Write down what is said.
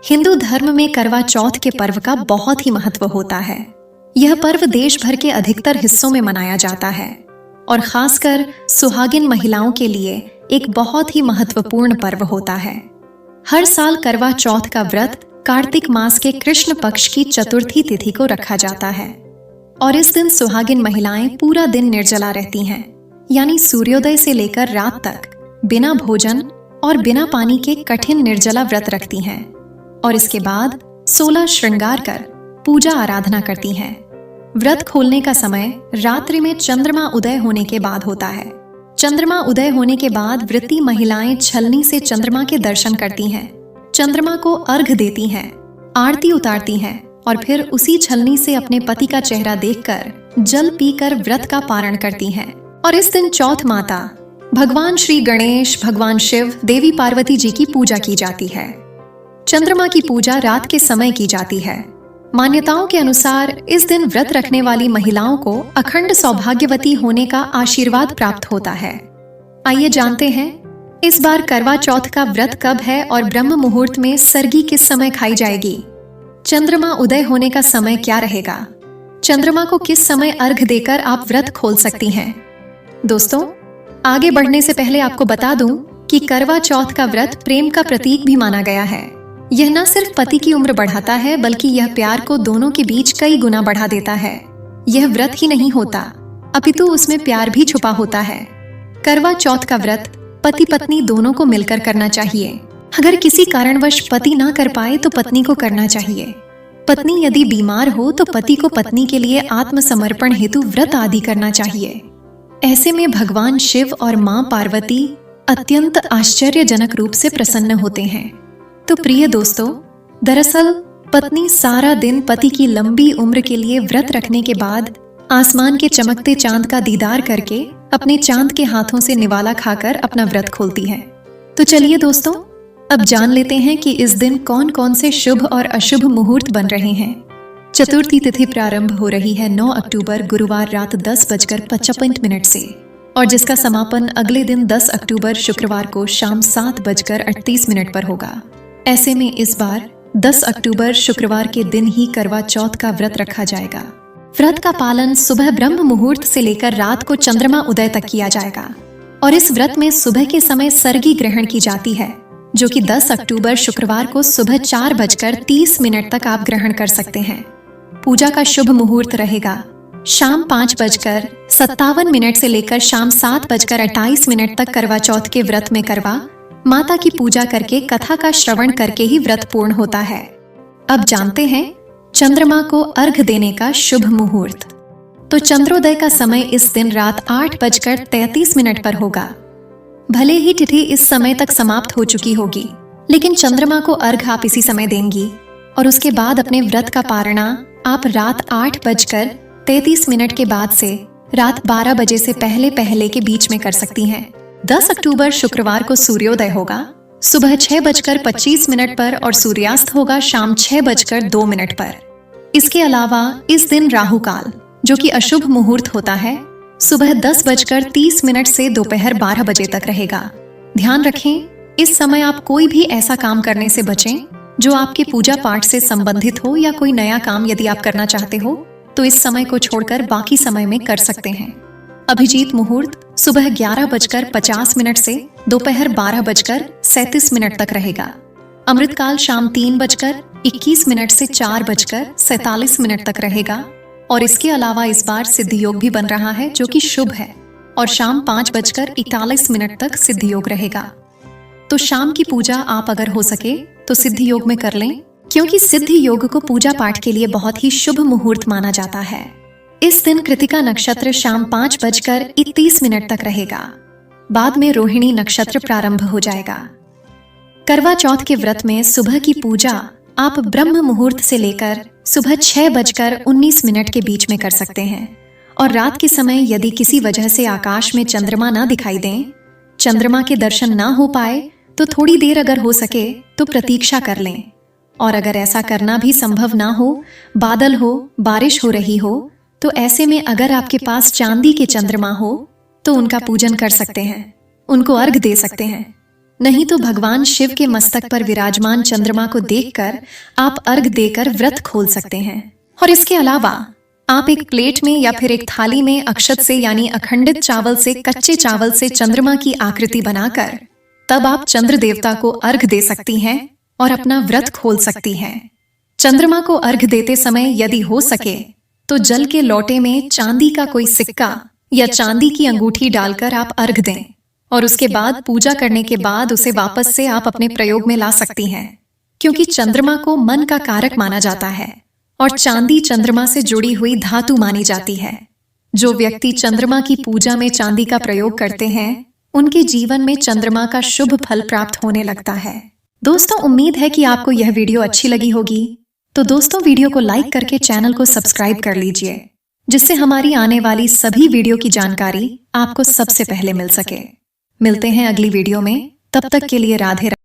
हिंदू धर्म में करवा चौथ के पर्व का बहुत ही महत्व होता है। यह पर्व देश भर के अधिकतर हिस्सों में मनाया जाता है और खासकर सुहागिन महिलाओं के लिए एक बहुत ही महत्वपूर्ण पर्व होता है। हर साल करवा चौथ का व्रत कार्तिक मास के कृष्ण पक्ष की चतुर्थी तिथि को रखा जाता है और इस दिन सुहागिन महिलाएं पूरा दिन निर्जला रहती हैं, यानी सूर्योदय से लेकर रात तक बिना भोजन और बिना पानी के कठिन निर्जला व्रत रखती हैं और इसके बाद 16 श्रृंगार कर पूजा आराधना करती हैं। व्रत खोलने का समय रात्रि में चंद्रमा उदय होने के बाद होता है। चंद्रमा उदय होने के बाद व्रती महिलाएं छलनी से चंद्रमा के दर्शन करती हैं, चंद्रमा को अर्घ देती हैं, आरती उतारती हैं और फिर उसी छलनी से अपने पति का चेहरा देखकर जल पीकर व्रत का पारण करती हैं। और इस दिन चौथ माता भगवान श्री गणेश, भगवान शिव, देवी पार्वती जी की पूजा की जाती है। चंद्रमा की पूजा रात के समय की जाती है। मान्यताओं के अनुसार इस दिन व्रत रखने वाली महिलाओं को अखंड सौभाग्यवती होने का आशीर्वाद प्राप्त होता है। आइए जानते हैं इस बार करवा चौथ का व्रत कब है और ब्रह्म मुहूर्त में सरगी किस समय खाई जाएगी। चंद्रमा उदय होने का समय क्या रहेगा। चंद्रमा को किस समय अर्घ देकर आप व्रत खोल सकती हैं। दोस्तों, आगे बढ़ने से पहले आपको बता दूं कि करवा चौथ का व्रत प्रेम का प्रतीक भी माना गया है। यह न सिर्फ पति की उम्र बढ़ाता है बल्कि यह प्यार को दोनों के बीच कई गुना बढ़ा देता है। यह व्रत ही नहीं होता अपितु उसमें प्यार भी छुपा होता है। करवा चौथ का व्रत पति पत्नी दोनों को मिलकर करना चाहिए। अगर किसी कारणवश पति ना कर पाए तो पत्नी को करना चाहिए। पत्नी यदि बीमार हो तो पति को पत्नी के लिए आत्मसमर्पण हेतु व्रत आदि करना चाहिए। ऐसे में भगवान शिव और मां पार्वती अत्यंत आश्चर्यजनक रूप से प्रसन्न होते हैं। तो प्रिय दोस्तों, दरअसल पत्नी सारा दिन पति की लंबी उम्र के लिए व्रत रखने के बाद आसमान के चमकते चांद का दीदार करके अपने चांद के हाथों से निवाला खाकर अपना व्रत खोलती है। तो चलिए दोस्तों, अब जान लेते हैं कि इस दिन कौन कौन से शुभ और अशुभ मुहूर्त बन रहे हैं। चतुर्थी तिथि प्रारंभ हो रही है 9 अक्टूबर गुरुवार रात 10:55 से और जिसका समापन अगले दिन 10 अक्टूबर शुक्रवार को शाम 7:38 पर होगा। ऐसे में इस बार 10 अक्टूबर शुक्रवार के दिन ही करवा चौथ का व्रत रखा जाएगा। व्रत का पालन सुबह ब्रह्म मुहूर्त से लेकर रात को चंद्रमा उदय तक किया जाएगा और इस व्रत में सुबह के समय सरगी ग्रहण की जाती है, जो कि 10 अक्टूबर शुक्रवार को सुबह 4:30 तक आप ग्रहण कर सकते हैं। पूजा का शुभ मुहूर्त रहेगा शाम 5:57 से लेकर शाम 7:28 तक। करवा चौथ के व्रत में करवा माता की पूजा करके कथा का श्रवण करके ही व्रत पूर्ण होता है। अब जानते हैं चंद्रमा को अर्घ देने का शुभ मुहूर्त। तो चंद्रोदय का समय इस दिन रात 8:33 पर होगा। भले ही तिथि इस समय तक समाप्त हो चुकी होगी, लेकिन चंद्रमा को अर्घ आप इसी समय देंगी और उसके बाद अपने व्रत का पारणा आप रात 8:33 के बाद से रात 12 बजे से पहले के बीच में कर सकती हैं। 10 अक्टूबर शुक्रवार को सूर्योदय होगा सुबह 6:25 पर और सूर्यास्त होगा शाम 6:02 पर। इसके अलावा इस दिन राहु काल, जो कि अशुभ मुहूर्त होता है, सुबह 10:30 से दोपहर 12 बजे तक रहेगा। ध्यान रखें, इस समय आप कोई भी ऐसा काम करने से बचें जो आपके पूजा पाठ से संबंधित हो या कोई नया काम यदि आप करना चाहते हो तो इस समय को छोड़कर बाकी समय में कर सकते हैं। अभिजीत मुहूर्त सुबह 11:50 से दोपहर 12:37 तक रहेगा। अमृतकाल शाम 3:21 से 4:47 तक रहेगा और इसके अलावा इस बार सिद्ध योग भी बन रहा है, जो कि शुभ है और शाम 5:41 तक सिद्ध योग रहेगा। तो शाम की पूजा आप अगर हो सके तो सिद्ध योग में कर लें, क्योंकि सिद्ध योग को पूजा पाठ के लिए बहुत ही शुभ मुहूर्त माना जाता है। इस दिन कृतिका नक्षत्र शाम 5:31 तक रहेगा। बाद में रोहिणी नक्षत्र प्रारंभ हो जाएगा। करवा चौथ के व्रत में सुबह की पूजा आप ब्रह्म मुहूर्त से लेकर सुबह 6:19 के बीच में कर सकते हैं और रात के समय यदि किसी वजह से आकाश में चंद्रमा ना दिखाई दें, चंद्रमा के दर्शन ना हो पाए तो थोड़ी देर अगर हो सके तो प्रतीक्षा कर लें और अगर ऐसा करना भी संभव ना हो, बादल हो, बारिश हो रही हो, तो ऐसे में अगर आपके पास चांदी के चंद्रमा हो तो उनका पूजन कर सकते हैं, उनको अर्घ दे सकते हैं। नहीं तो भगवान शिव के मस्तक पर विराजमान चंद्रमा को देखकर आप अर्घ देकर व्रत खोल सकते हैं। और इसके अलावा आप एक प्लेट में या फिर एक थाली में अक्षत से यानी अखंडित चावल से, कच्चे चावल से चंद्रमा की आकृति बनाकर तब आप चंद्र देवता को अर्घ दे सकती हैं और अपना व्रत खोल सकती हैं। चंद्रमा को अर्घ देते समय यदि हो सके तो जल के लोटे में चांदी का कोई सिक्का या चांदी की अंगूठी डालकर आप अर्घ दें और उसके बाद पूजा करने के बाद उसे वापस से आप अपने प्रयोग में ला सकती हैं, क्योंकि चंद्रमा को मन का कारक माना जाता है और चांदी चंद्रमा से जुड़ी हुई धातु मानी जाती है। जो व्यक्ति चंद्रमा की पूजा में चांदी का प्रयोग करते हैं उनके जीवन में चंद्रमा का शुभ फल प्राप्त होने लगता है। दोस्तों, उम्मीद है कि आपको यह वीडियो अच्छी लगी होगी। तो दोस्तों, वीडियो को लाइक करके चैनल को सब्सक्राइब कर लीजिए, जिससे हमारी आने वाली सभी वीडियो की जानकारी आपको सबसे पहले मिल सके। मिलते हैं अगली वीडियो में, तब तक के लिए राधे राधे।